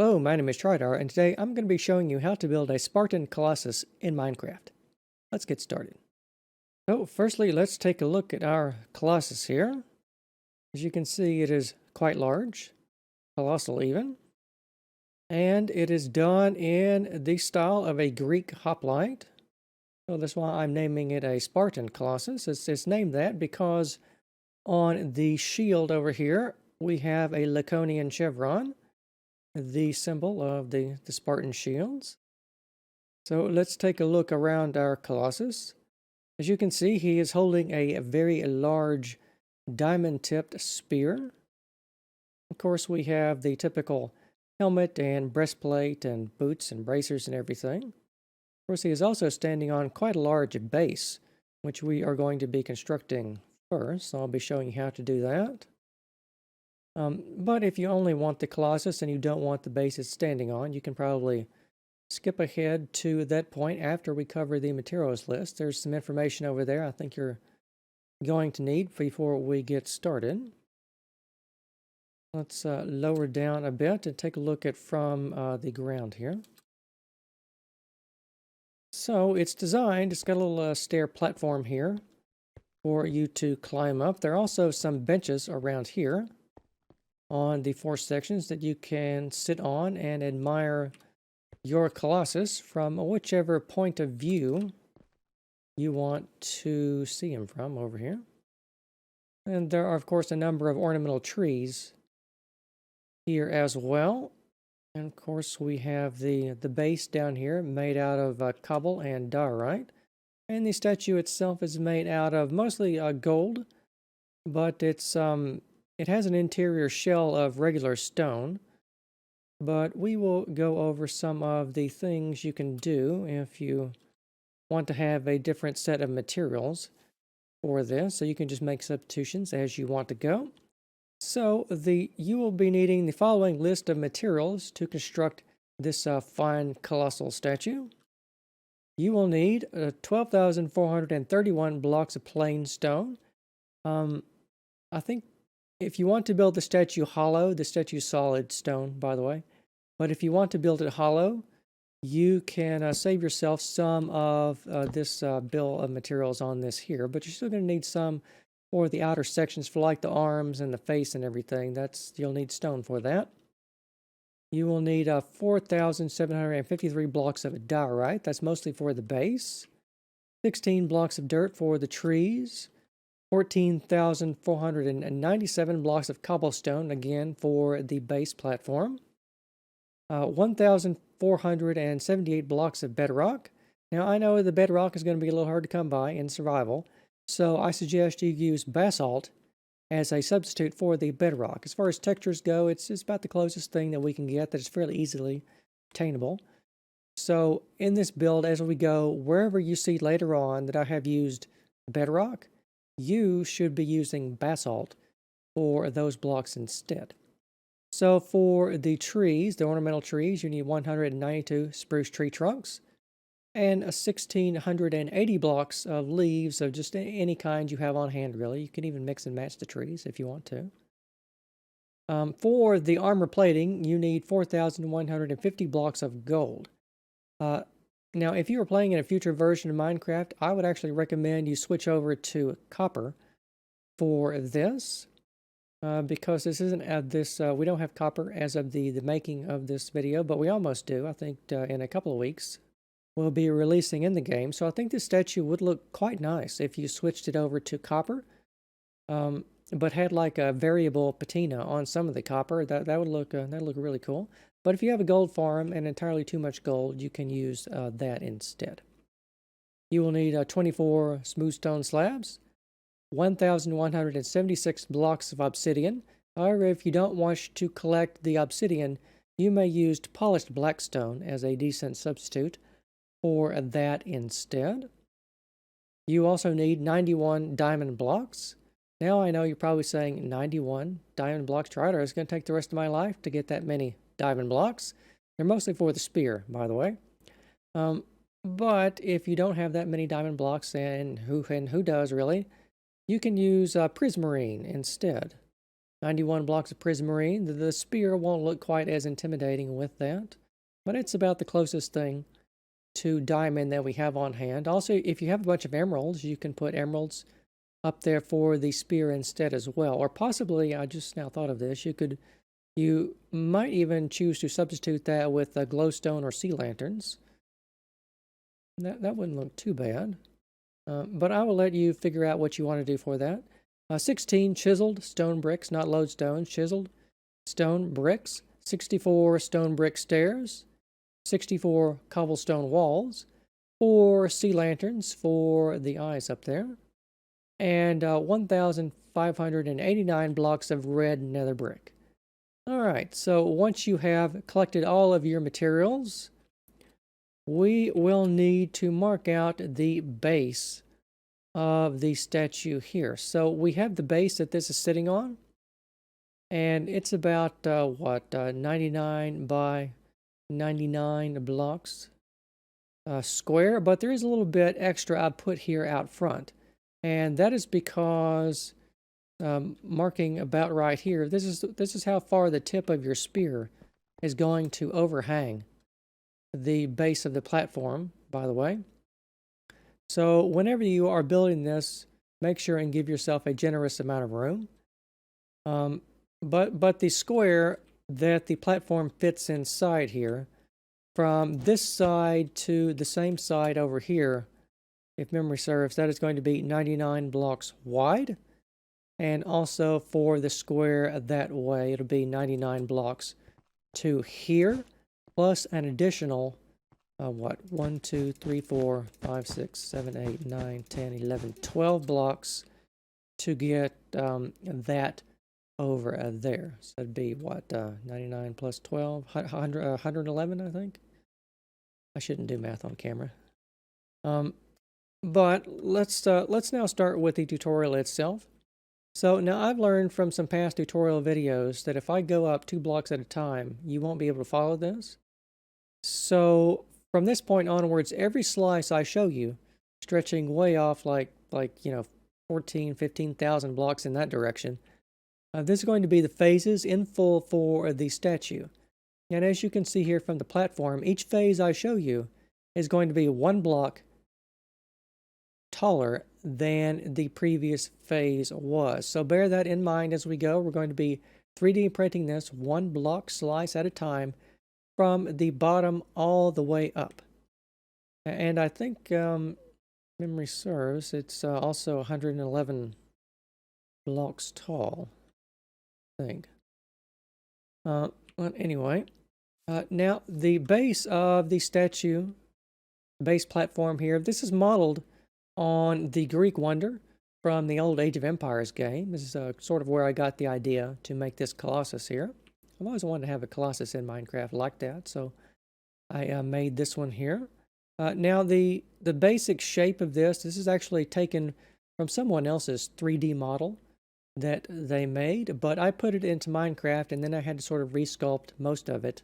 Hello, my name is Trydar, and today I'm going to be showing you how to build a Spartan Colossus in Minecraft. Let's get started. So, firstly, let's take a look at our Colossus here. As you can see, it is quite large, colossal even, and it is done in the style of a Greek hoplite. So that's why I'm naming it a Spartan Colossus. It's named that because on the shield over here, we have a Laconian chevron, the symbol of the Spartan shields. So let's take a look around our Colossus. As you can see, he is holding a very large diamond-tipped spear. Of course, we have the typical helmet and breastplate and boots and bracers and everything. Of course, he is also standing on quite a large base, which we are going to be constructing first. So I'll be showing you how to do that. But if you only want the Colossus and you don't want the base it's standing on, you can probably skip ahead to that point after we cover the materials list. There's some information over there I think you're going to need before we get started. Let's lower down a bit and take a look at from the ground here. So it's designed, it's got a little stair platform here for you to climb up. There are also some benches around here on the four sections that you can sit on and admire your Colossus from whichever point of view you want to see him from over here. And there are, of course, a number of ornamental trees here as well. And, of course, we have the base down here made out of cobble and diorite. And the statue itself is made out of mostly gold, but it has an interior shell of regular stone, but we will go over some of the things you can do if you want to have a different set of materials for this, so you can just make substitutions as you want to go. So you will be needing the following list of materials to construct this fine colossal statue. You will need 12,431 blocks of plain stone. I think if you want to build the statue hollow, the statue is solid stone, by the way. But if you want to build it hollow, you can save yourself some of this bill of materials on this here. But you're still going to need some for the outer sections, for like the arms and the face and everything. You'll need stone for that. You will need 4,753 blocks of diorite. That's mostly for the base. 16 blocks of dirt for the trees. 14,497 blocks of cobblestone, again, for the base platform. 1,478 blocks of bedrock. Now, I know the bedrock is going to be a little hard to come by in survival, so I suggest you use basalt as a substitute for the bedrock. As far as textures go, it's about the closest thing that we can get that is fairly easily obtainable. So, in this build, as we go, wherever you see later on that I have used bedrock, you should be using basalt for those blocks instead. So for the trees, the ornamental trees, you need 192 spruce tree trunks and 1,680 blocks of leaves of just any kind you have on hand, really. You can even mix and match the trees if you want to. For the armor plating, you need 4,150 blocks of gold. Now, if you are playing in a future version of Minecraft, I would actually recommend you switch over to copper for this, because this isn't we don't have copper as of the making of this video, but we almost do. I think in a couple of weeks we'll be releasing in the game. So I think this statue would look quite nice if you switched it over to copper, but had like a variable patina on some of the copper. That would look really cool. But if you have a gold farm and entirely too much gold, you can use that instead. You will need 24 smooth stone slabs, 1,176 blocks of obsidian. However, if you don't want to collect the obsidian, you may use polished blackstone as a decent substitute for that instead. You also need 91 diamond blocks. Now I know you're probably saying 91 diamond blocks. Trydar, it's going to take the rest of my life to get that many diamond blocks. They're mostly for the spear, by the way. But if you don't have that many diamond blocks, and who does really, you can use prismarine instead. 91 blocks of prismarine. The spear won't look quite as intimidating with that, but it's about the closest thing to diamond that we have on hand. Also, if you have a bunch of emeralds, you can put emeralds up there for the spear instead as well. Or possibly, I just now thought of this, you might even choose to substitute that with glowstone or sea lanterns. That wouldn't look too bad. But I will let you figure out what you want to do for that. 16 chiseled stone bricks, not lodestone, chiseled stone bricks. 64 stone brick stairs. 64 cobblestone walls. 4 sea lanterns for the eyes up there. And 1,589 blocks of red nether brick. Alright, so once you have collected all of your materials, we will need to mark out the base of the statue here. So we have the base that this is sitting on, and it's about 99 by 99 blocks square, but there is a little bit extra I put here out front, and that is because marking about right here, this is how far the tip of your spear is going to overhang the base of the platform, by the way. So whenever you are building this, make sure and give yourself a generous amount of room. But the square that the platform fits inside here, from this side to the same side over here, if memory serves, that is going to be 99 blocks wide. And also for the square that way, it'll be 99 blocks to here, plus an additional, 1, 2, 3, 4, 5, 6, 7, 8, 9, 10, 11, 12 blocks to get that over there. So it'd be what, 99 plus 12, 111, I think. I shouldn't do math on camera. But let's now start with the tutorial itself. So now I've learned from some past tutorial videos that if I go up 2 blocks at a time, you won't be able to follow this. So from this point onwards, every slice I show you, stretching way off like 14, 15,000 blocks in that direction, this is going to be the phases in full for the statue. And as you can see here from the platform, each phase I show you is going to be 1 block taller than the previous phase was. So bear that in mind as we go. We're going to be 3D printing this 1 block slice at a time from the bottom all the way up. And I think, memory serves, it's also 111 blocks tall, I think. Well, anyway, now the base of the statue, base platform here, this is modeled on the Greek Wonder from the old Age of Empires game. This is sort of where I got the idea to make this Colossus here. I've always wanted to have a Colossus in Minecraft like that, so I made this one here. Now the basic shape of this is actually taken from someone else's 3D model that they made, but I put it into Minecraft and then I had to sort of resculpt most of it.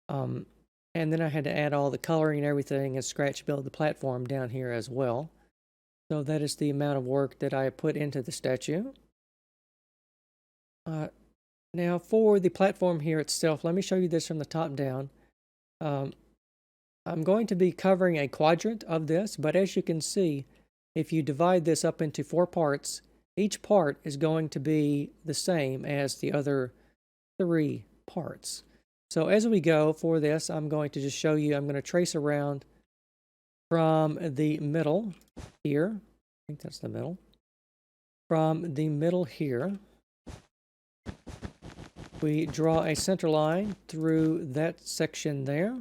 And then I had to add all the coloring and everything and scratch build the platform down here as well. So that is the amount of work that I put into the statue. Now for the platform here itself, let me show you this from the top down. I'm going to be covering a quadrant of this, but as you can see, if you divide this up into 4 parts, each part is going to be the same as the other 3 parts. So as we go for this, I'm going to just show you, I'm going to trace around from the middle here. I think that's the middle. From the middle here, we draw a center line through that section there.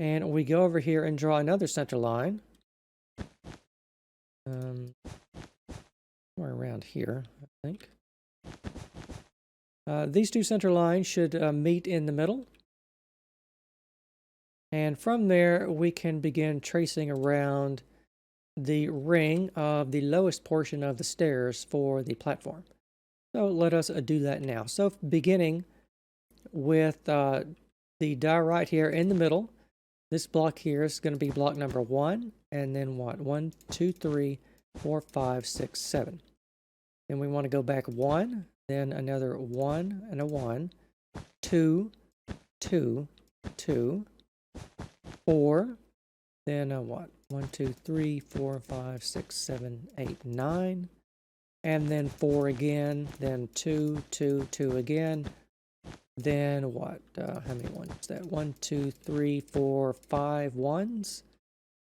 And we go over here and draw another center line. Somewhere around here, I think. These 2 center lines should meet in the middle. And from there, we can begin tracing around the ring of the lowest portion of the stairs for the platform. So let us do that now. So beginning with the die right here in the middle, this block here is going to be block number 1, and then what? 1, 2, 3, 4, 5, 6, 7. Then we want to go back 1, then another 1 and a 1, 2, 2, 2, 4, then what? 1, 2, 3, 4, 5, 6, 7, 8, 9, and then 4 again, then 2, 2, 2 again, then what? How many ones is that? 1, 2, 3, 4, 5 ones,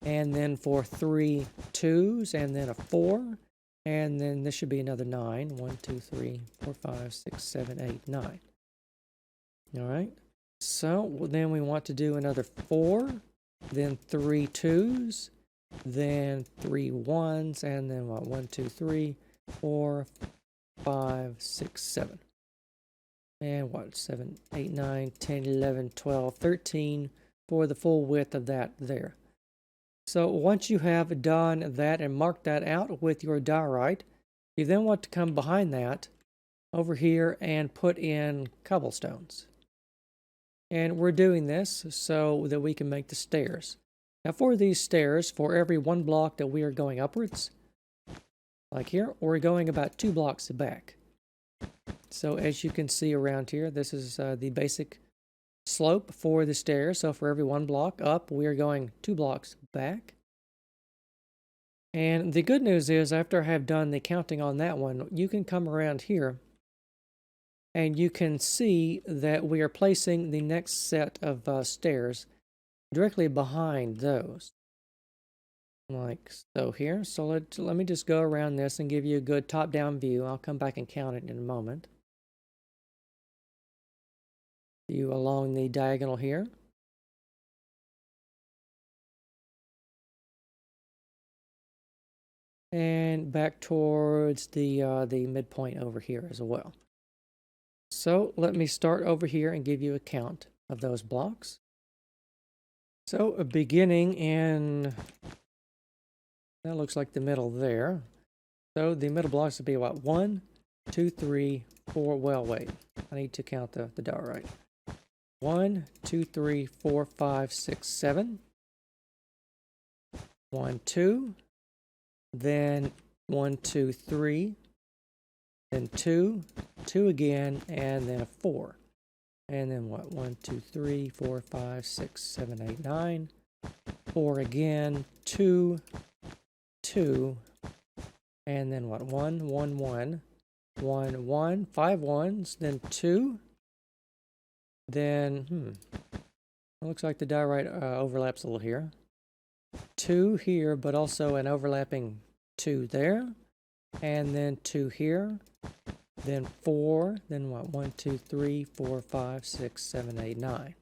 and then for 3 2s, and then a 4, and then this should be another 9. 1, 2, 3, 4, 5, 6, 7, 8, 9. All right. So then we want to do another 4, then 3 2s, then 3 1s, and then what? 1, 2, 3, 4, 5, 6, 7. And what? 7, 8, 9, 10, 11, 12, 13 for the full width of that there. So once you have done that and marked that out with your diorite, you then want to come behind that over here and put in cobblestones. And we're doing this so that we can make the stairs. Now for these stairs, for every 1 block that we are going upwards, like here, we're going about 2 blocks back. So as you can see around here, this is the basic slope for the stairs. So for every 1 block up, we are going 2 blocks back. And the good news is, after I have done the counting on that one, you can come around here and you can see that we are placing the next set of stairs directly behind those. Like so here. So let me just go around this and give you a good top-down view. I'll come back and count it in a moment. View along the diagonal here. And back towards the midpoint over here as well. So let me start over here and give you a count of those blocks. So beginning in, that looks like the middle there. So the middle blocks would be what? 1, 2, 3, 4. Well, wait. I need to count the diorite. 1, 2, 3, 4, 5, 6, 7. 1, 2. Then 1, 2, 3. Then 2, 2 again, and then a 4. And then what? 1, 2, 3, 4, 5, 6, 7, 8, 9. 4 again, 2, 2, and then what? 1, 1, 1, 1, 1, 5 ones, then 2. Then, it looks like the diorite overlaps a little here. 2 here, but also an overlapping 2 there. And then 2 here. Then 4. Then what? 1, 2, 3, 4, 5, 6, 7, 8, 9.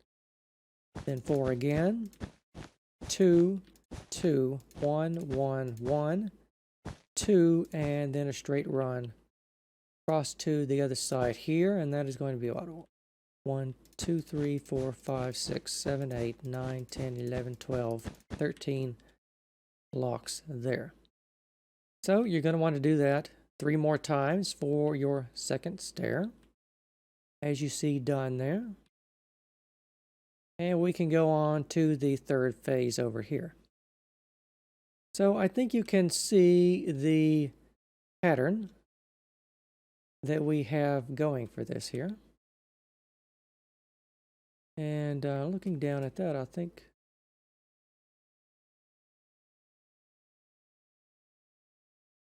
Then 4 again. 2, 2, 1, 1, 1, 2, and then a straight run across to the other side here. And that is going to be what? 1, 2, 3, 4, 5, 6, 7, 8, 9, 10, 11, 12, 13 blocks there. So you're going to want to do that 3 more times for your second stair, as you see done there. And we can go on to the third phase over here. So I think you can see the pattern that we have going for this here. And looking down at that, I think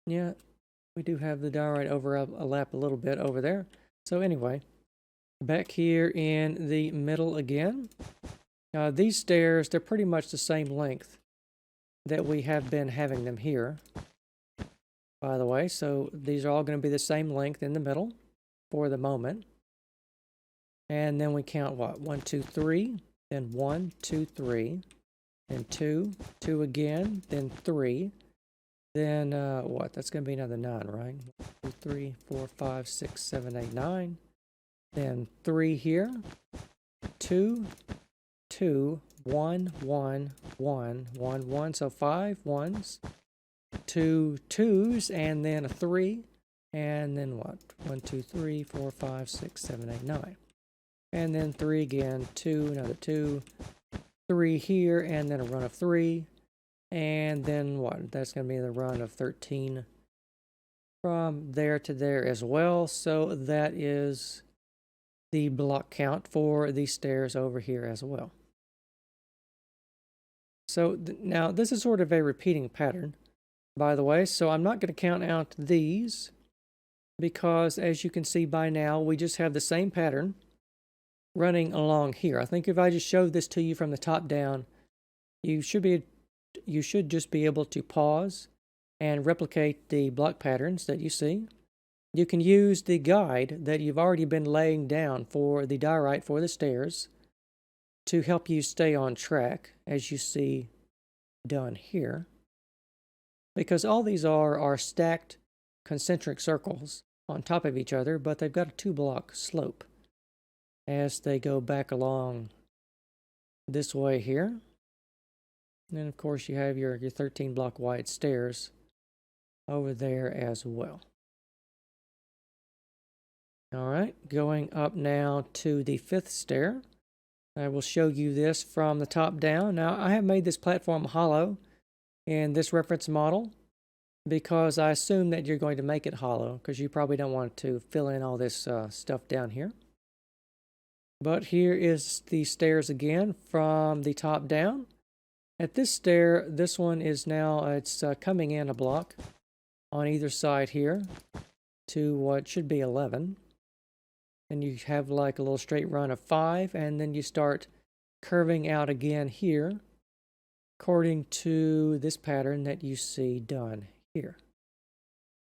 yeah, we do have the diorite overlap a little bit over there. So anyway, back here in the middle again. These stairs, they're pretty much the same length that we have been having them here, by the way. So these are all going to be the same length in the middle for the moment. And then we count what? 1, 2, 3, then 1, 2, 3, then 2, 2 again, then 3. Then what? That's going to be another 9, right? 1, 2, 3, 4, 5, 6, 7, 8, 9. Then 3 here. 2, 2, 1, 1, 1, 1, 1. So 5 ones. 2 2s, and then a 3. And then what? 1, 2, 3, 4, 5, 6, 7, 8, 9. And then 3 again. 2, another 2. 3 here, and then a run of 3. And then what? That's going to be the run of 13 from there to there as well. So that is the block count for the stairs over here as well. So now this is sort of a repeating pattern, by the way. So I'm not going to count out these because, as you can see by now, we just have the same pattern running along here. I think if I just showed this to you from the top down, you should just be able to pause and replicate the block patterns that you see. You can use the guide that you've already been laying down for the diorite for the stairs to help you stay on track, as you see done here. Because all these are stacked concentric circles on top of each other, but they've got a 2-block slope as they go back along this way here. And then, of course, you have your 13-block wide stairs over there as well. All right, going up now to the 5th stair. I will show you this from the top down. Now, I have made this platform hollow in this reference model because I assume that you're going to make it hollow because you probably don't want to fill in all this stuff down here. But here is the stairs again from the top down. At this stair, this one is now, it's coming in a block on either side here to what should be 11. And you have like a little straight run of 5, and then you start curving out again here according to this pattern that you see done here.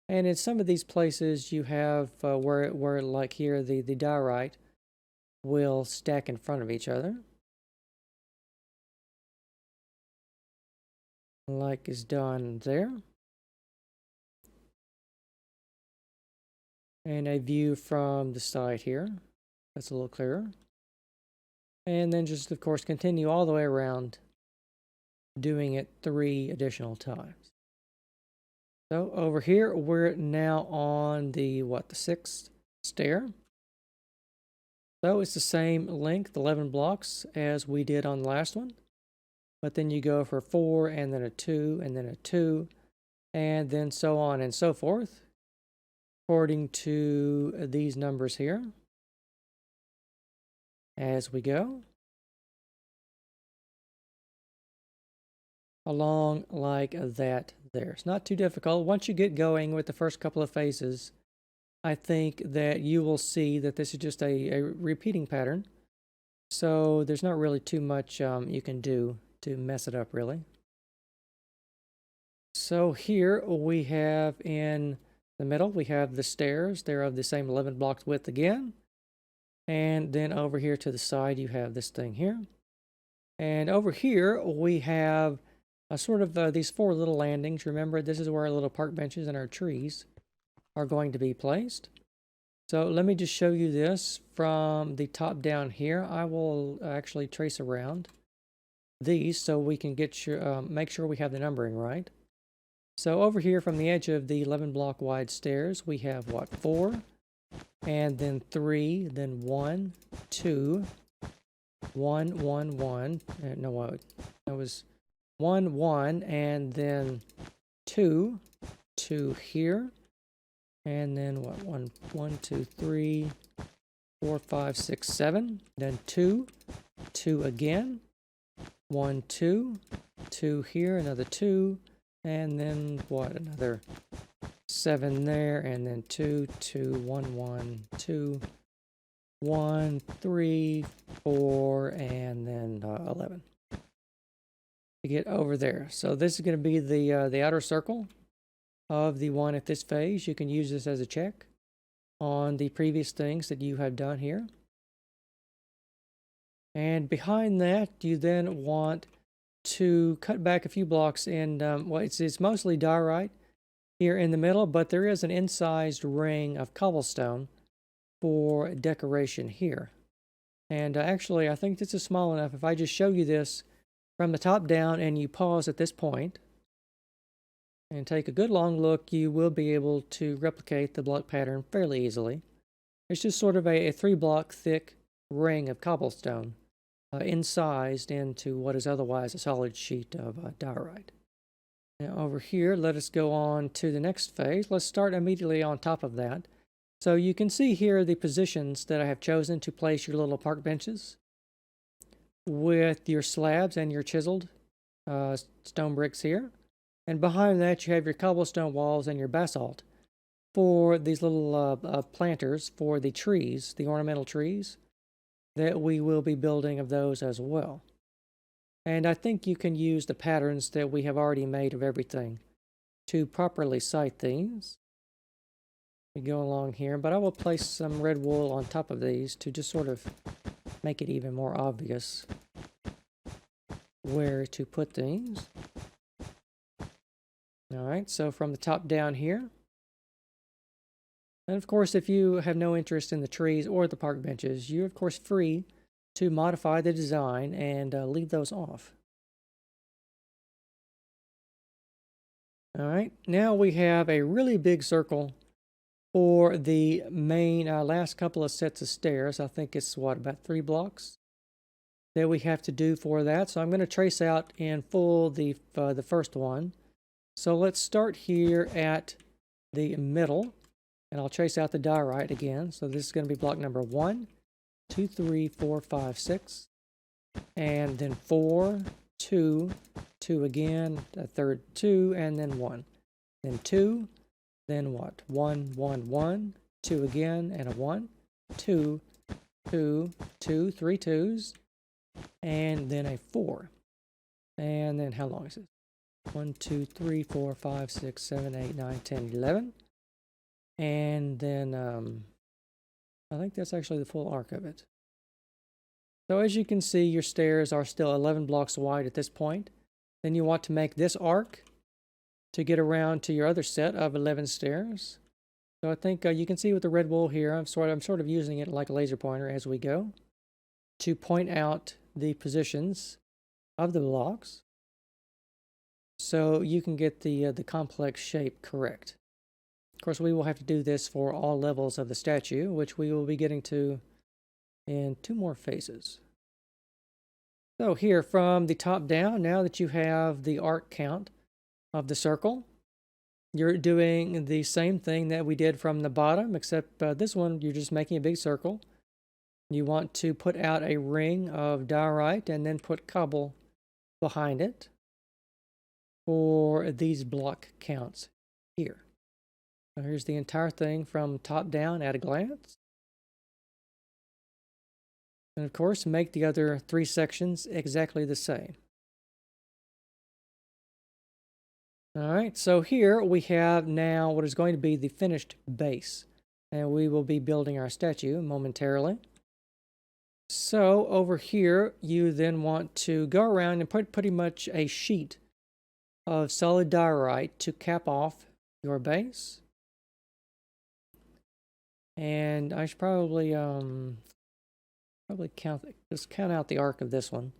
And in some of these places you have where like here the diorite will stack in front of each other, like is done there. And a view from the side here. That's a little clearer. And then just, of course, continue all the way around, doing it 3 additional times. So over here, we're now on the 6th stair. So it's the same length, 11 blocks, as we did on the last one. But then you go for 4, and then a 2, and then a 2, and then so on and so forth, according to these numbers here as we go along like that there. It's not too difficult. Once you get going with the first couple of phases, I think that you will see that this is just a repeating pattern. So there's not really too much you can do to mess it up, really. So here we have in the middle, we have the stairs. They're of the same 11 blocks width again. And then over here to the side, you have this thing here. And over here, we have a sort of these 4 little landings. Remember, this is where our little park benches and our trees are going to be placed. So let me just show you this from the top down here. I will actually trace around these so we can get make sure we have the numbering right. So over here from the edge of the 11 block wide stairs, we have 4, and then 3, then 1, 2, 1, 1, 1. No, that was 1, 1, and then 2, 2 here, and then 1, 2, 3, 4, 5, 6, 7, then 2, 2 again, 1, 2, 2 here, another 2. And then another 7 there, and then 2, 2, 1, 1, 2, 1, 3, 4, and then 11 to get over there. So this is going to be the outer circle of the one at this phase. You can use this as a check on the previous things that you have done here. And behind that, you then want to cut back a few blocks, and it's mostly diorite here in the middle, but there is an incised ring of cobblestone for decoration here. And actually, I think this is small enough. If I just show you this from the top down and you pause at this point and take a good long look, you will be able to replicate the block pattern fairly easily. It's just sort of a 3-block thick ring of cobblestone incised into what is otherwise a solid sheet of diorite. Now over here, let us go on to the next phase. Let's start immediately on top of that. So you can see here the positions that I have chosen to place your little park benches with your slabs and your chiseled stone bricks here. And behind that, you have your cobblestone walls and your basalt for these little planters for the trees, the ornamental trees, that we will be building of those as well. And I think you can use the patterns that we have already made of everything to properly site these. We go along here, but I will place some red wool on top of these to just sort of make it even more obvious where to put things. All right, so from the top down here. And of course, if you have no interest in the trees or the park benches, you're of course free to modify the design and leave those off. All right, now we have a really big circle for the main last couple of sets of stairs. I think it's what, about 3 blocks that we have to do for that. So I'm going to trace out in full the first one. So let's start here at the middle, and I'll trace out the diorite again. So this is going to be block number 1, 2, 3, 4, 5, 6, and then 4, 2, 2 again, a third 2, and then 1. Then 2, then what? 1, 1, 1, 2 again, and a 1, 2, 2, 2, 3 2s, and then a 4. And then how long is it? 1, 2, 3, 4, 5, 6, 7, 8, 9, 10, 11. And then I think that's actually the full arc of it. So as you can see, your stairs are still 11 blocks wide at this point. Then you want to make this arc to get around to your other set of 11 stairs. So I think you can see with the red wool here, I'm sort of using it like a laser pointer as we go to point out the positions of the blocks so you can get the complex shape correct. Of course, we will have to do this for all levels of the statue, which we will be getting to in 2 more phases. So here from the top down, now that you have the arc count of the circle, you're doing the same thing that we did from the bottom, except this one you're just making a big circle. You want to put out a ring of diorite and then put cobble behind it for these block counts here. So here's the entire thing from top down at a glance. And of course, make the other 3 sections exactly the same. All right, so here we have now what is going to be the finished base. And we will be building our statue momentarily. So over here, you then want to go around and put pretty much a sheet of solid diorite to cap off your base. And I should probably just count out the arc of this one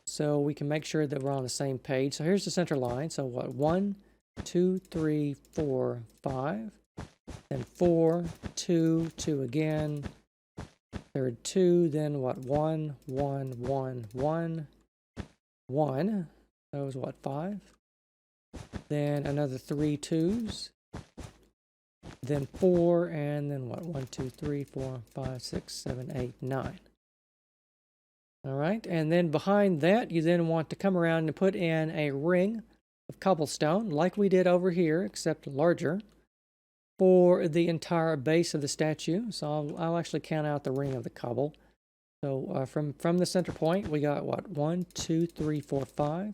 so we can make sure that we're on the same page. So here's the center line. So what? 1, 2, 3, 4, 5. Then 4, 2, 2 again. Third 2. Then what? 1, 1, 1, 1, 1. That was what? 5. Then another 3 2s. Then 4, and then what? 1, 2, 3, 4, 5, 6, 7, 8, 9. All right, and then behind that, you then want to come around and put in a ring of cobblestone, like we did over here, except larger, for the entire base of the statue. So I'll actually count out the ring of the cobble. So from the center point, we got what? 1, 2, 3, 4, 5,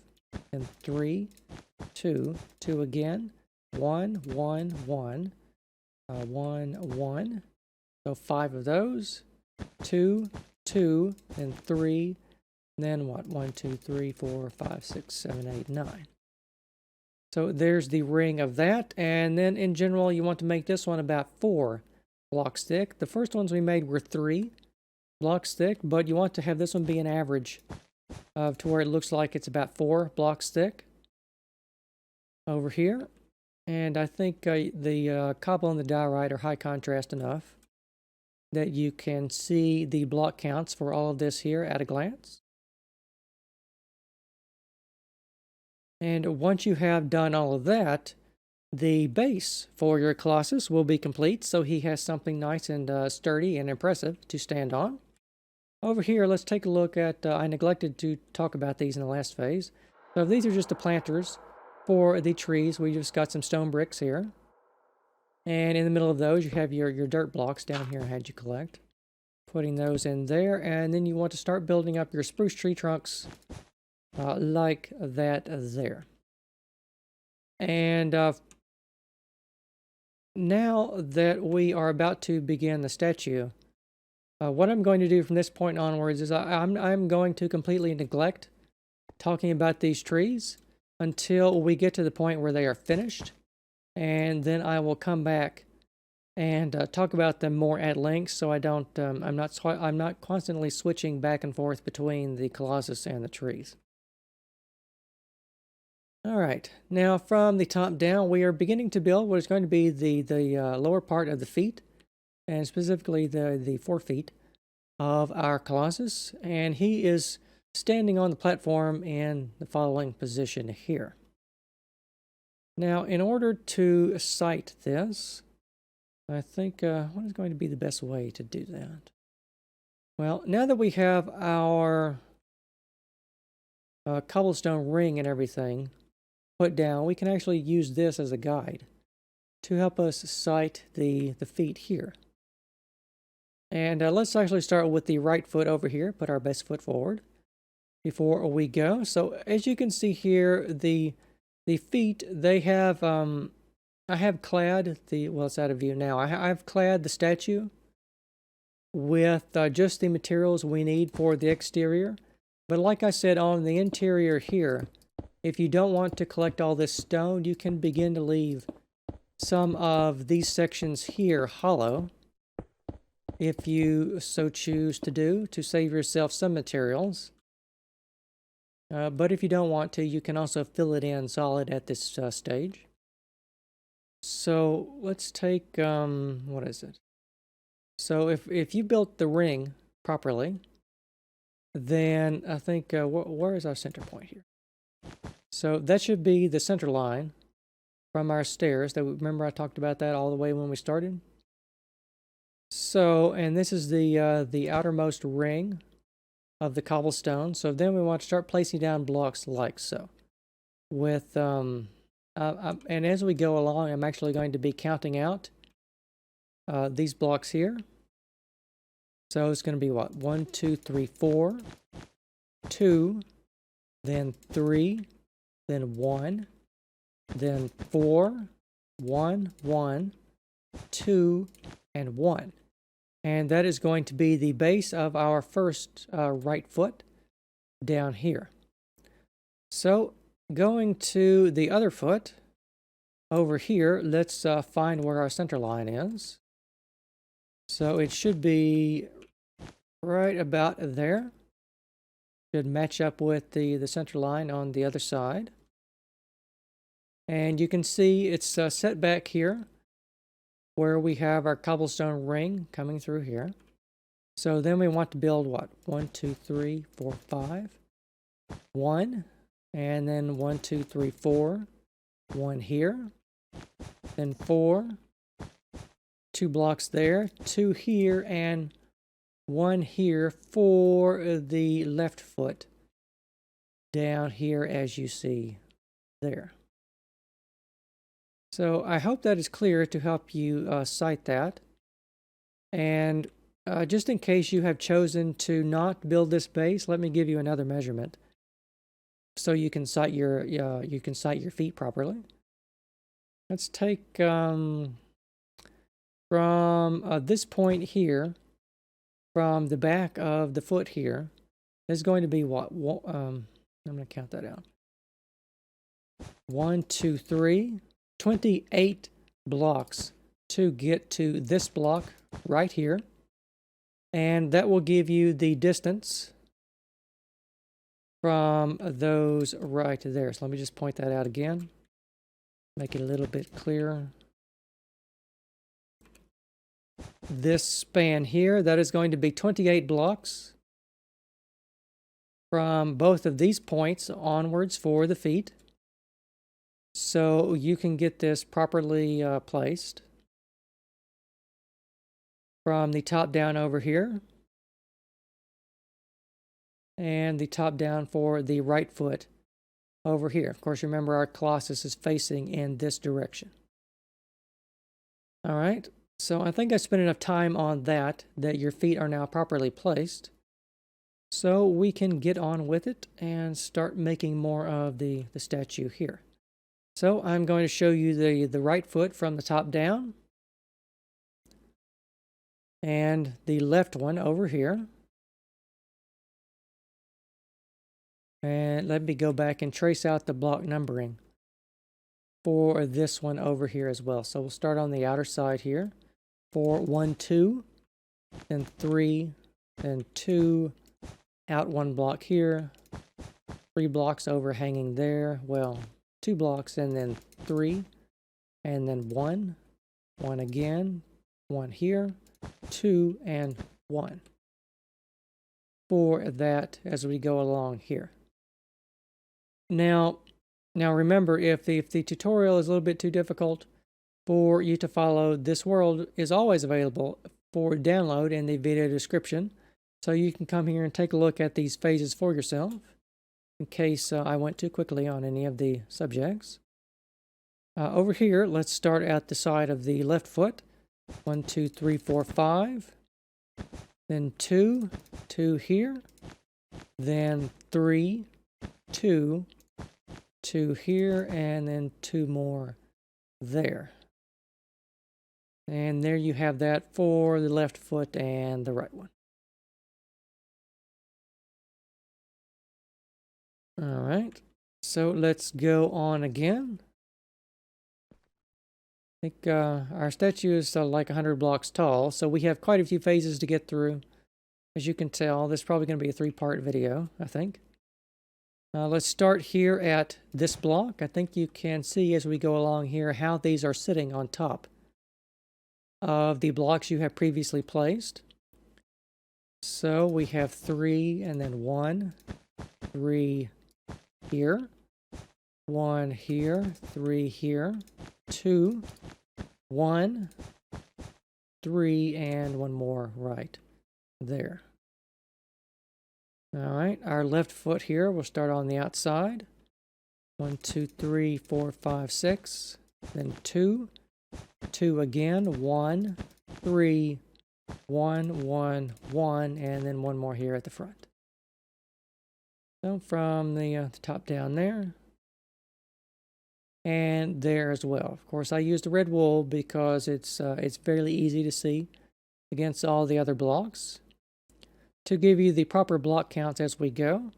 and 3, 2, 2 again, 1, 1, 1. 1, 1. So 5 of those. 2, 2, then 3. Then what? 1, 2, 3, 4, 5, 6, 7, 8, 9. So there's the ring of that. And then in general, you want to make this one about 4 blocks thick. The first ones we made were 3 blocks thick, but you want to have this one be an average to where it looks like it's about 4 blocks thick over here. And I think the cobble and the diorite are high contrast enough that you can see the block counts for all of this here at a glance. And once you have done all of that, the base for your Colossus will be complete, so he has something nice and sturdy and impressive to stand on. Over here, let's take a look at, I neglected to talk about these in the last phase. So these are just the planters for the trees. We just got some stone bricks here. And in the middle of those, you have your dirt blocks down here I had you collect. Putting those in there, and then you want to start building up your spruce tree trunks like that there. And now that we are about to begin the statue, what I'm going to do from this point onwards is I'm going to completely neglect talking about these trees until we get to the point where they are finished, and then I will come back and talk about them more at length, so I don't I'm not constantly switching back and forth between the Colossus and the trees. All right, now from the top down, we are beginning to build what is going to be the lower part of the feet, and specifically the 4 feet of our Colossus, and he is standing on the platform in the following position here. Now, in order to sight this, I think, what is going to be the best way to do that? Well, now that we have our cobblestone ring and everything put down, we can actually use this as a guide to help us sight the feet here. And let's actually start with the right foot over here, put our best foot forward before we go. So as you can see here, the feet, they have, I have clad the, well, it's out of view now. I've clad the statue with just the materials we need for the exterior. But like I said, on the interior here, if you don't want to collect all this stone, you can begin to leave some of these sections here hollow, if you so choose to do, to save yourself some materials. But if you don't want to, you can also fill it in solid at this stage. So let's take, what is it? So if you built the ring properly, then I think, where is our center point here? So that should be the center line from our stairs. That, remember I talked about that all the way when we started? So, and this is the outermost ring of the cobblestone. So then we want to start placing down blocks like so. With, and as we go along, I'm actually going to be counting out these blocks here. So it's going to be what? 1, 2, 3, 4, 2, then 3, then 1, then 4, 1, 1, 2, and 1. And that is going to be the base of our first right foot down here. So going to the other foot over here, let's find where our center line is. So it should be right about there. Should match up with the center line on the other side. And you can see it's set back here where we have our cobblestone ring coming through here. So then we want to build what? 1, 2, 3, 4, 5. 1, and then 1, 2, 3, 4. 1 here. Then 4. 2 blocks there. 2 here, and 1 here for the left foot down here as you see there. So I hope that is clear to help you sight that. And just in case you have chosen to not build this base, let me give you another measurement so you can sight your feet properly. Let's take from this point here, from the back of the foot here, is going to be what? I'm going to count that out. 1, 2, 3, 28 blocks to get to this block right here. And that will give you the distance from those right there. So let me just point that out again. Make it a little bit clearer. This span here, that is going to be 28 blocks from both of these points onwards for the feet. So you can get this properly placed from the top down over here, and the top down for the right foot over here. Of course, remember our Colossus is facing in this direction. All right, so I think I spent enough time on that your feet are now properly placed. So we can get on with it and start making more of the statue here. So I'm going to show you the right foot from the top down, and the left one over here. And let me go back and trace out the block numbering for this one over here as well. So we'll start on the outer side here for 1, 2, then 3, then 2, out 1 block here, 3 blocks overhanging there, well, 2 blocks, and then 3, and then 1, 1 again, 1 here, 2, and 1 for that as we go along here. Now remember, if the tutorial is a little bit too difficult for you to follow, this world is always available for download in the video description. So you can come here and take a look at these phases for yourself in case I went too quickly on any of the subjects. Over here, let's start at the side of the left foot. 1, 2, 3, 4, 5. Then 2, 2 here. Then 3, 2, 2 here, and then 2 more there. And there you have that for the left foot and the right one. All right, so let's go on again. I think our statue is like 100 blocks tall, so we have quite a few phases to get through. As you can tell, this is probably going to be a 3-part video, I think. Let's start here at this block. I think you can see as we go along here how these are sitting on top of the blocks you have previously placed. So we have 3 and then 1, 3 here, 1 here, 3 here, 2, 1, 3, and 1 more right there. All right, our left foot here, we'll start on the outside. 1, 2, 3, 4, 5, 6. Then 2, 2 again, 1, 3, 1, 1, 1, and then 1 more here at the front. So from the top down there, and there as well. Of course, I used the red wool because it's fairly easy to see against all the other blocks, to give you the proper block counts as we go.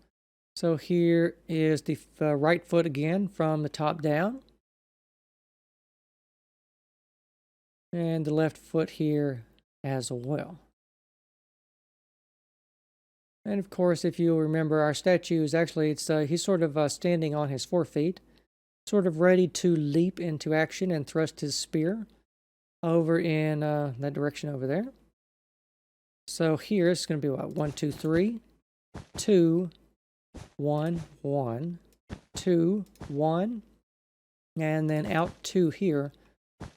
So here is the right foot again from the top down. And the left foot here as well. And of course, if you remember, our statue is actually, he's sort of standing on his 4 feet, sort of ready to leap into action and thrust his spear over in that direction over there. So here it's going to be what? 1, 2, 3, 2, 1, 1, 2, 1, and then out 2 here,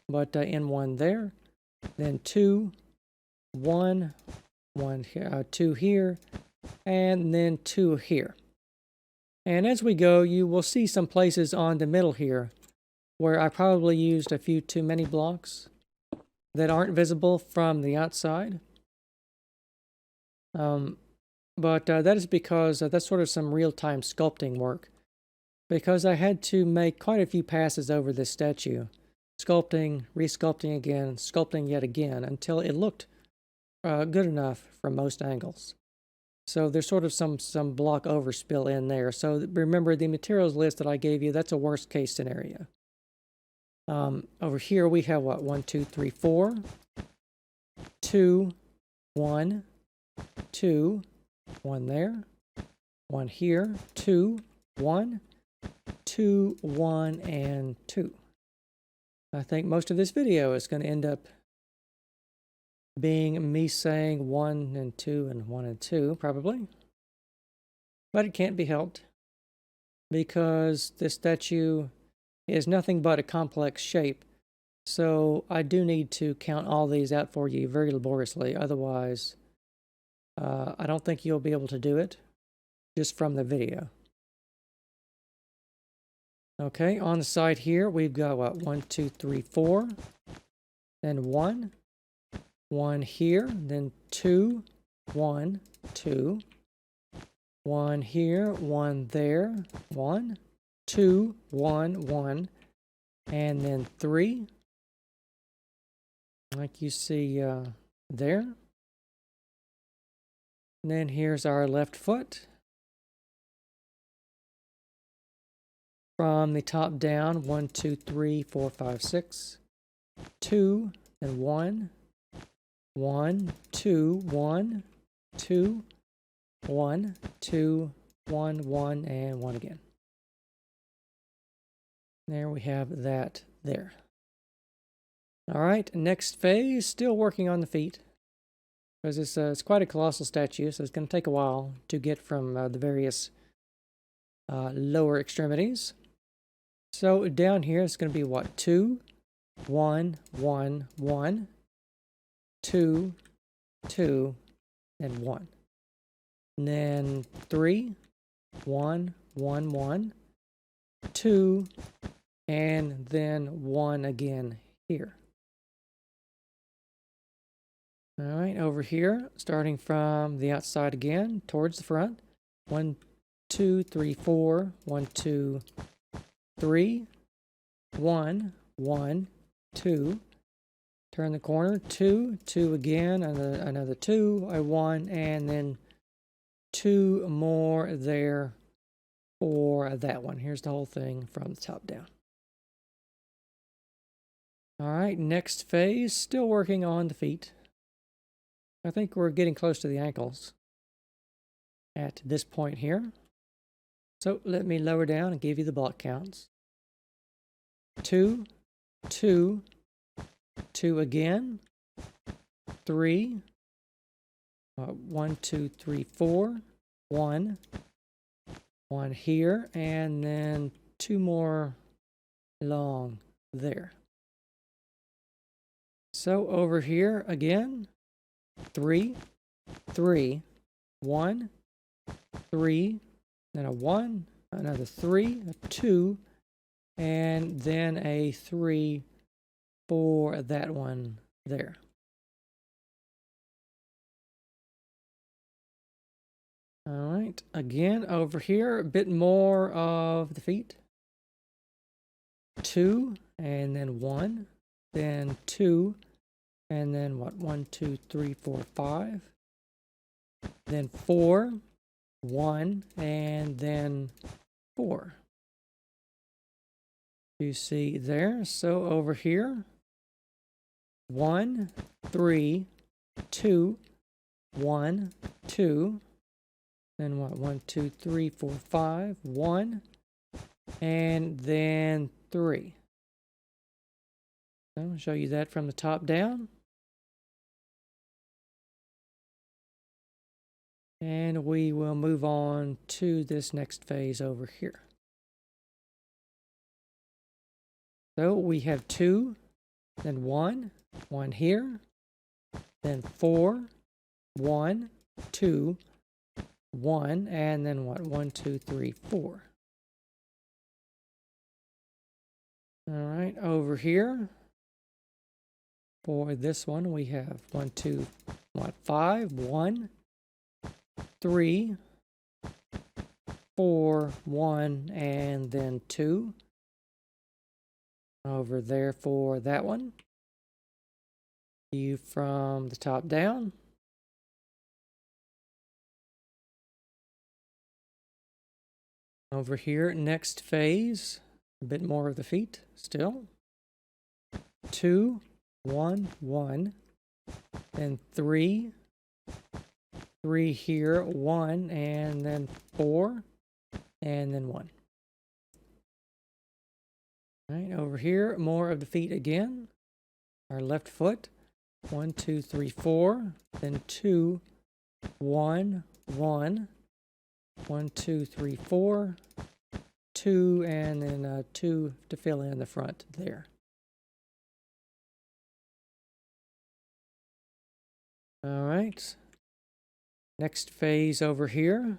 but in 1 there. Then 2, 1, 1 here, 2 here, and then 2 here. And as we go, you will see some places on the middle here where I probably used a few too many blocks that aren't visible from the outside. But that is because that's sort of some real-time sculpting work, because I had to make quite a few passes over this statue, sculpting, resculpting again, sculpting yet again, until it looked good enough from most angles. So there's sort of some block overspill in there. So remember, the materials list that I gave you, that's a worst case scenario. Over here we have what? 1, 2, 3, 4, 2, 1, 2, 1 there, 1 here, 2, 1, 2, 1, and 2. I think most of this video is going to end up being me saying 1 and 2 and 1 and 2, probably. But it can't be helped, because this statue is nothing but a complex shape. So I do need to count all these out for you very laboriously. Otherwise, I don't think you'll be able to do it just from the video. Okay, on the side here, we've got what? 1, 2, 3, 4. Then 1. 1 here. Then 2. 1, 2. 1 here. 1 there. 1, 2, 1, 1. And then 3. Like you see there. And then here's our left foot. From the top down, 1, 2, 3, 4, 5, 6, 2, and 1, 1, 2, 1, 2, 1, 2, 1, 1, and 1 again. There we have that there. All right, next phase, still working on the feet. Because it's quite a colossal statue, so it's going to take a while to get from the various lower extremities. So down here it's going to be what? 2, 1, 1, 1, 2, 2, and 1. And then 3, 1, 1, 1, 2, and then 1 again here. All right, over here, starting from the outside again, towards the front. 1, 2, 3, 4, 1, 2, 3, 1, 1, 2. Turn the corner, 2, 2 again, another 2, a 1, and then 2 more there for that one. Here's the whole thing from the top down. All right, next phase, still working on the feet. I think we're getting close to the ankles at this point here. So let me lower down and give you the block counts. 2, 2, 2 again, 3, 1, 2, 3, 4, 1, 1 here, and then 2 more long there. So over here again, 3, 3, 1, 3, then a 1, another 3, a 2, and then a 3 for that one there. All right, again over here, a bit more of the feet. 2, and then 1, then 2, and then what? 1, 2, 3, 4, 5. Then 4, 1, and then 4. You see there. So over here, 1, 3, 2, 1, 2. Then what? 1, 2, 3, 4, 5, 1, and then 3. So I'll show you that from the top down. And we will move on to this next phase over here. So we have 2, then 1, 1 here, then 4, 1, 2, 1, and then what? 1, 2, 3, 4. All right, over here, for this one, we have 1, 2, 5, 1, 3, 4, 1, and then 2. Over there for that one. View from the top down. Over here, next phase, a bit more of the feet still. 2, 1, 1, then 3, 3 here, 1, and then 4, and then 1. All right, over here, more of the feet again. Our left foot, 1, 2, 3, 4, then 2, 1, 1, 1, 2, 3, 4, 2, and then 2 to fill in the front there. All right. Next phase over here.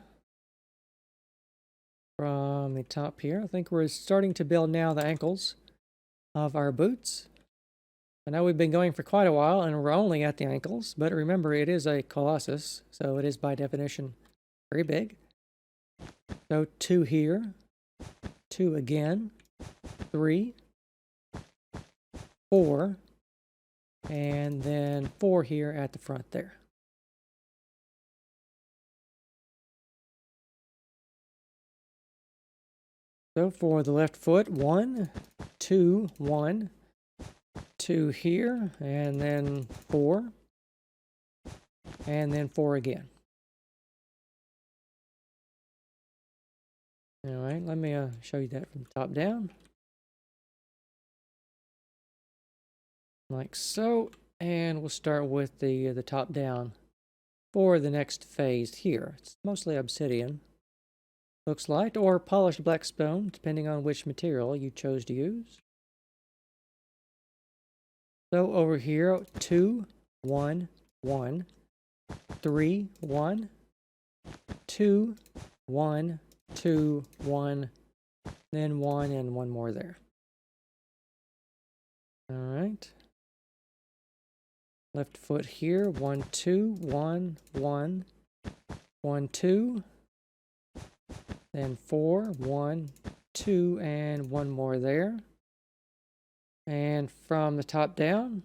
From the top here, I think we're starting to build now the ankles of our boots. I know we've been going for quite a while and we're only at the ankles, but remember it is a Colossus, so it is by definition very big. So 2 here, 2 again, 3, 4, and then 4 here at the front there. So for the left foot, 1, 2, 1, 2 here, and then 4, and then 4 again. All right, let me show you that from the top down. Like so, and we'll start with the top down for the next phase here. It's mostly obsidian. Looks like, or polished black stone, depending on which material you chose to use. So over here, 2, 1, 1, 3, 1, 2, 1, 2, 1, then 1, and 1 more there. All right. Left foot here, 1, 2, 1, 1, 1, 2. Then 4, 1, 2, and 1 more there. And from the top down,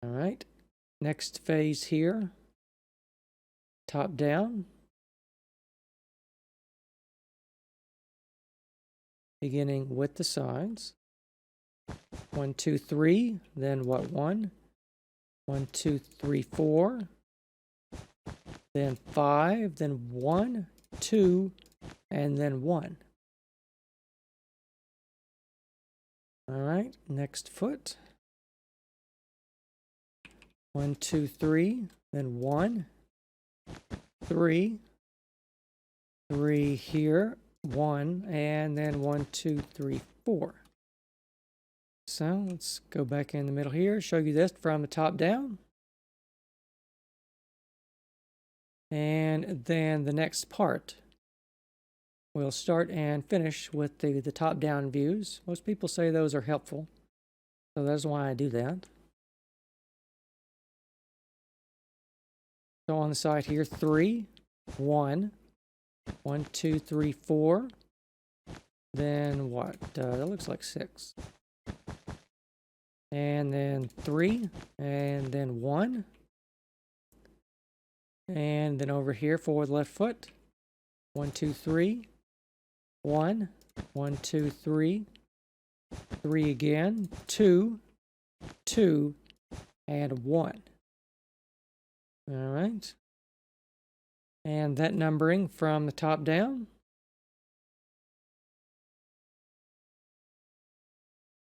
all right, next phase here, top down, beginning with the sides. 1, 2, 3, then what, 1, 1, 2, 3, 4. Then 5, then 1, 2, and then 1. All right, next foot. 1, 2, 3, then 1, 3, 3 here, 1, and then 1, 2, 3, 4. So let's go back in the middle here, show you this from the top down. And then the next part, we'll start and finish with the top-down views. Most people say those are helpful, so that's why I do that. So on the side here, 3, 1, 1, 2, 3, 4. Then what? That looks like 6. And then 3, and then 1. And then over here for the left foot, 1, 2, 3, 1, 1, 2, 3, 3 again, 2, 2, and 1. All right. And that numbering from the top down.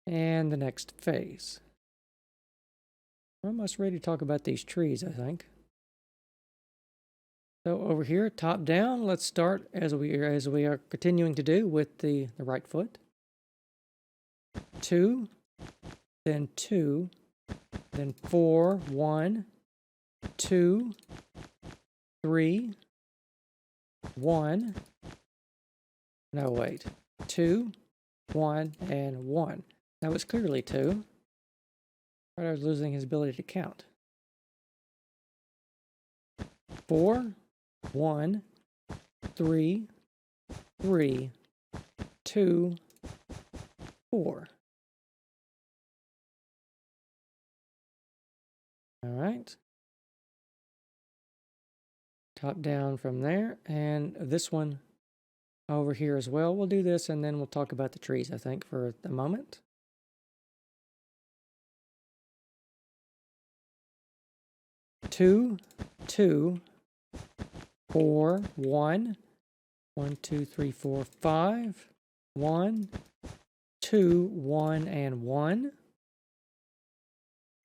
And the next phase. We're almost ready to talk about these trees, I think. So over here, top down, let's start as we are continuing to do with the right foot. 2, then 2, then 4, 1, 2, 3, 1. No, wait. 2, 1, and 1. That was clearly 2. I was losing his ability to count. 4, 1, 3, 3, 2, 4. All right. Top down from there, and this one over here as well. We'll do this, and then we'll talk about the trees, I think, for a moment. Two, 2, 4, 1, 1, 2, 3, 4, 5, 1, 2, 1, and 1.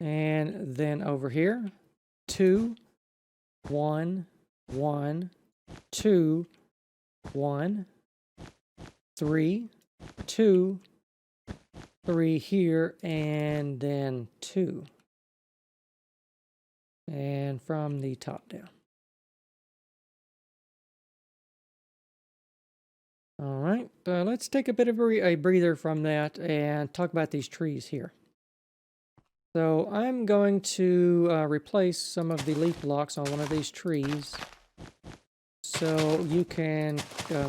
And then over here, 2, 1, 1, 2, 1, 3, 2, 3 here, and then 2. And from the top down. All right, let's take a bit of a breather from that and talk about these trees here. So I'm going to replace some of the leaf blocks on one of these trees so you can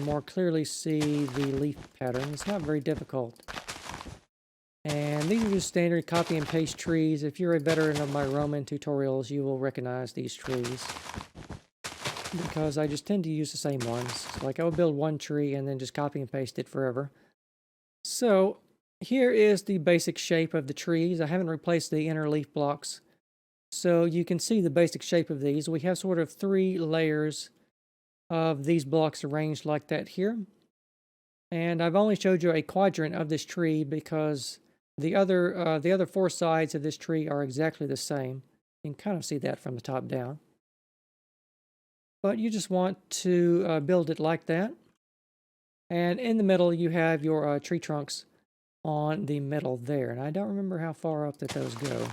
more clearly see the leaf pattern. It's not very difficult. And these are just standard copy and paste trees. If you're a veteran of my Roman tutorials, you will recognize these trees, because I just tend to use the same ones. Like I would build one tree and then just copy and paste it forever. So here is the basic shape of the trees. I haven't replaced the inner leaf blocks, so you can see the basic shape of these. We have sort of 3 layers of these blocks arranged like that here. And I've only showed you a quadrant of this tree because the other 4 sides of this tree are exactly the same. You can kind of see that from the top down. But you just want to build it like that. And in the middle, you have your tree trunks on the middle there. And I don't remember how far up that those go.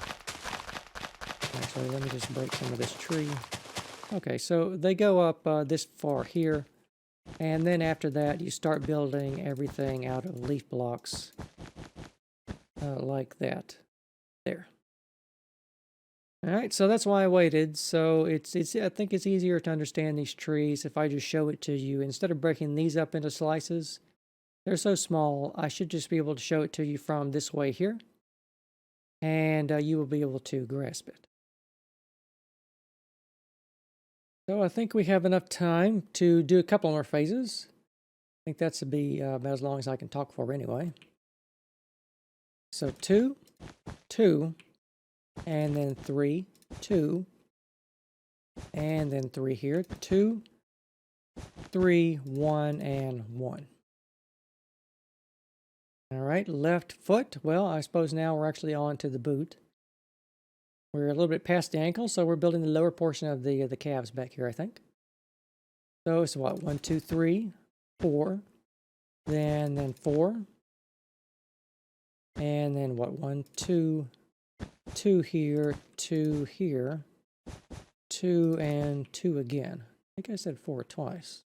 Actually, let me just break some of this tree. Okay, so they go up this far here. And then after that, you start building everything out of leaf blocks like that there. All right, so that's why I waited. So I think it's easier to understand these trees if I just show it to you. Instead of breaking these up into slices, they're so small, I should just be able to show it to you from this way here. And you will be able to grasp it. So I think we have enough time to do a couple more phases. I think that's to be about as long as I can talk for anyway. So 2, 2, and then 3, 2, and then 3 here, 2, 3, 1, and 1. All right, left foot. Well, I suppose now we're actually on to the boot. We're a little bit past the ankle, so we're building the lower portion of the calves back here, I think. So it's what, 1, 2, 3, 4, then 4, and then what, 1, 2, 2 here, 2 here, 2, and 2 again. I think I said 4 twice.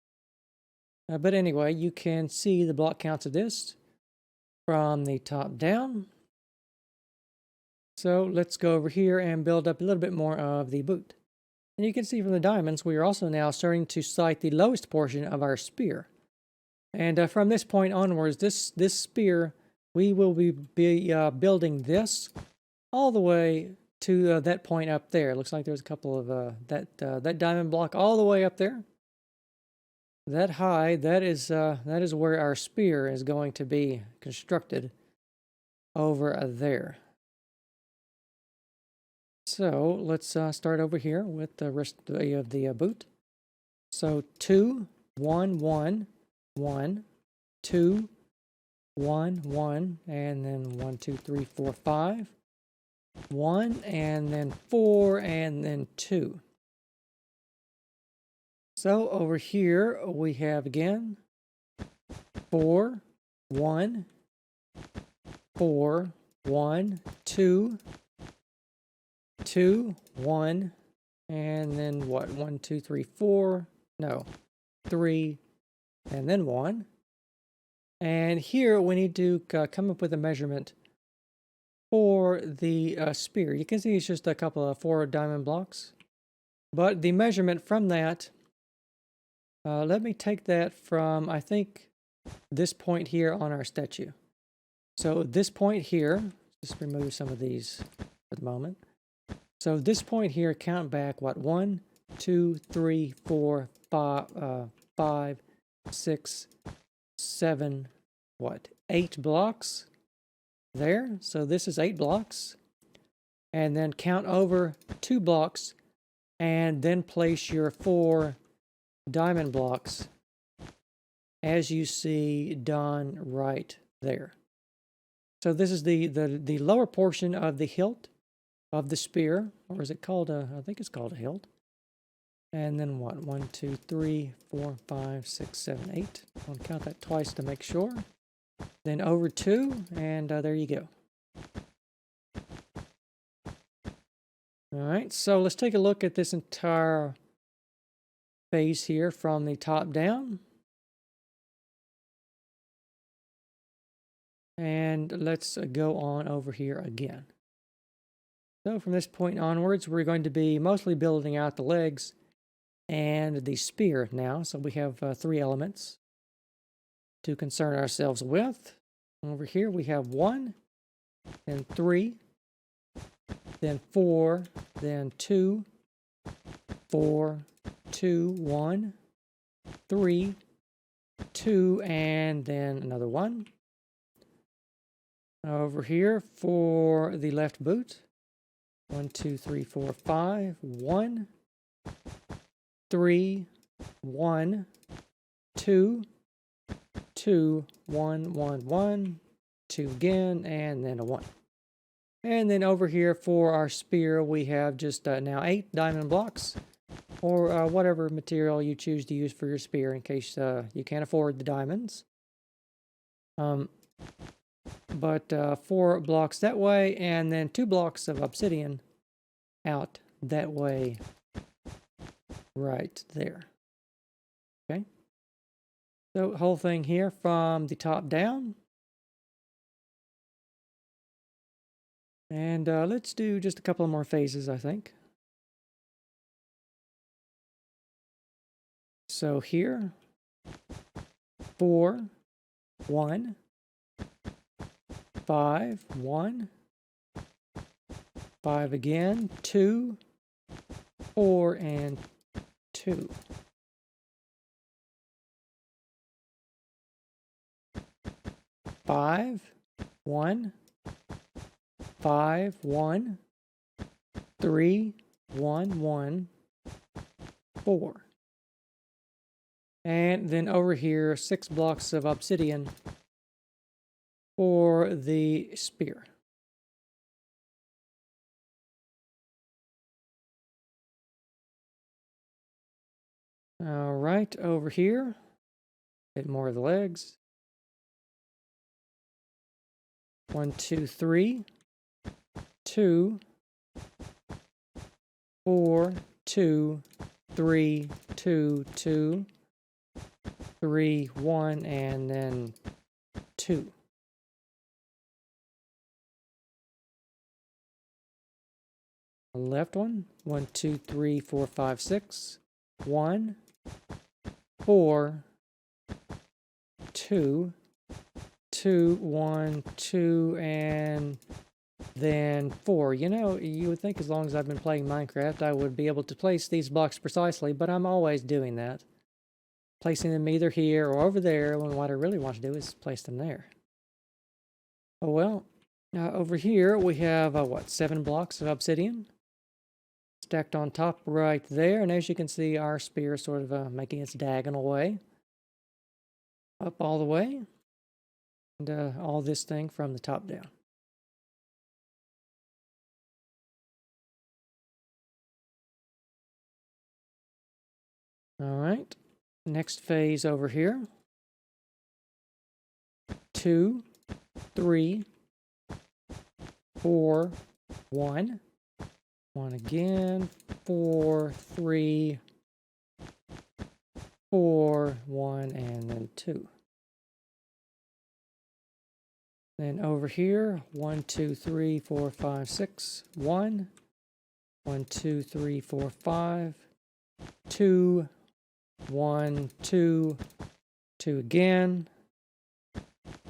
But anyway, you can see the block counts of this from the top down. So let's go over here and build up a little bit more of the boot. And you can see from the diamonds, we are also now starting to sight the lowest portion of our spear. And from this point onwards, this spear, we will be building this all the way to that point up there. It looks like there's a couple of that diamond block all the way up there. That high, that is where our spear is going to be constructed over there. So let's start over here with the rest of the boot. So 2, 1, 1, 1, 2, 1, 1, and then 1, 2, 3, 4, 5, 1, and then 4, and then 2. So over here we have again 4, 1, 4, 1, 2, 2, 1, and then what? 1, 2, 3, 4. No, 3, and then 1. And here we need to come up with a measurement for the spear. You can see it's just a couple of 4 diamond blocks. But the measurement from that, let me take that from, I think, this point here on our statue. So this point here, just remove some of these at the moment. So this point here, count back, what, 1, 2, 3, 4, 5, 6, 7, what, 8 blocks there. So this is 8 blocks. And then count over 2 blocks and then place your 4 diamond blocks as you see done right there. So this is the lower portion of the hilt of the spear, or is it called a, I think it's called a hilt. And then what? 1, 2, 3, 4, 5, 6, 7, 8. I'll count that twice to make sure. Then over 2, and there you go. All right, so let's take a look at this entire phase here from the top down. And let's go on over here again. So from this point onwards, we're going to be mostly building out the legs and the spear now. So we have 3 elements to concern ourselves with. Over here we have 1, then 3, then 4, then 2, 4, 2, 1, 3, 2, and then another 1. Over here for the left boot, 1, 2, 3, 4, 5, 1, 3, 1, 2, 2, 1, 1, 1, 2 again, and then a 1. And then over here for our spear, we have just now 8 diamond blocks, or whatever material you choose to use for your spear in case you can't afford the diamonds. But 4 blocks that way, and then 2 blocks of obsidian out that way, right there. Okay. So whole thing here from the top down. And let's do just a couple more phases, I think. So here, 4, 1, 5, 1, 5 again, 2, 4, and 2. Five, 1, 5, 1, 3, 1, 1, 4. And then over here, 6 blocks of obsidian for the spear. All right, over here, get more of the legs. 1, 2, 3, 2, 4, 2, 3, 2, 2, 3, 1, and then 2. The left one, 1, 2, 3, 4, 5, 6, 1, 4, 2, 2, 1, 2, and then 4. You know, you would think as long as I've been playing Minecraft, I would be able to place these blocks precisely, but I'm always doing that. Placing them either here or over there, when what I really want to do is place them there. Oh well, over here we have, 7 blocks of obsidian stacked on top right there, and as you can see, our spear is sort of making its diagonal way up all the way, and all this thing from the top down. All right, next phase over here. 2, 3, 4, 1. 1 again, 4, 3, 4, 1, and then 2. Then over here, 1, 2, 3, 4, 5, 6, 1. 1, 2, 3, 4, 5, 2, 1, 2, 2 again,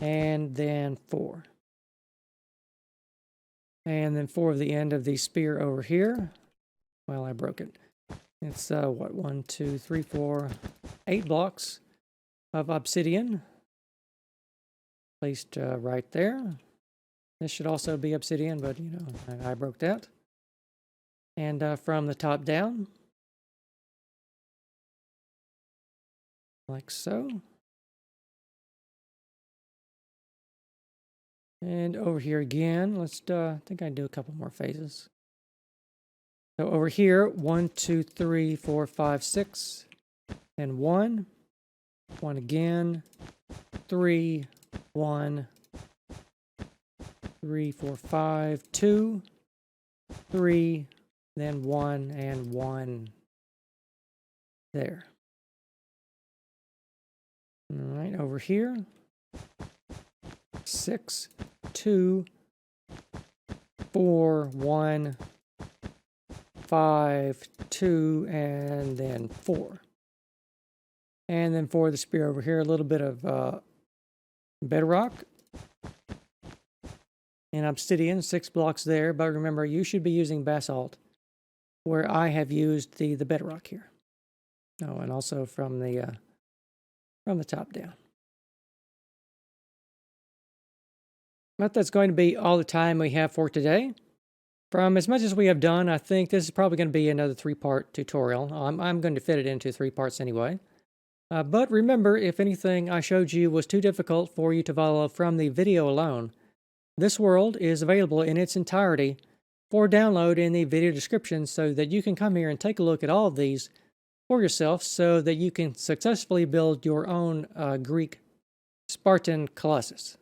and then 4. And then 4 of the end of the spear over here. Well, I broke it. It's 1, 2, 3, 4, 8 blocks of obsidian placed right there. This should also be obsidian, but you know, I broke that. And from the top down, like so. And over here again, let's, I think I do a couple more phases. So over here, 1, 2, 3, 4, 5, 6, and 1. 1 again, 3, 1, 3, 4, 5, 2, 3, then 1, and 1 there. All right, over here, 6, 2, 4, 1, 5, 2, and then 4. And then for the spear over here, a little bit of bedrock and obsidian, 6 blocks there. But remember, you should be using basalt, where I have used the bedrock here. Oh, and also from the top down. But that's going to be all the time we have for today. From as much as we have done, I think this is probably going to be another 3-part tutorial. I'm going to fit it into 3 parts anyway. But remember, if anything I showed you was too difficult for you to follow from the video alone, this world is available in its entirety for download in the video description so that you can come here and take a look at all of these for yourself so that you can successfully build your own Greek Spartan Colossus.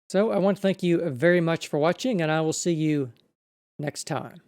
So I want to thank you very much for watching, and I will see you next time.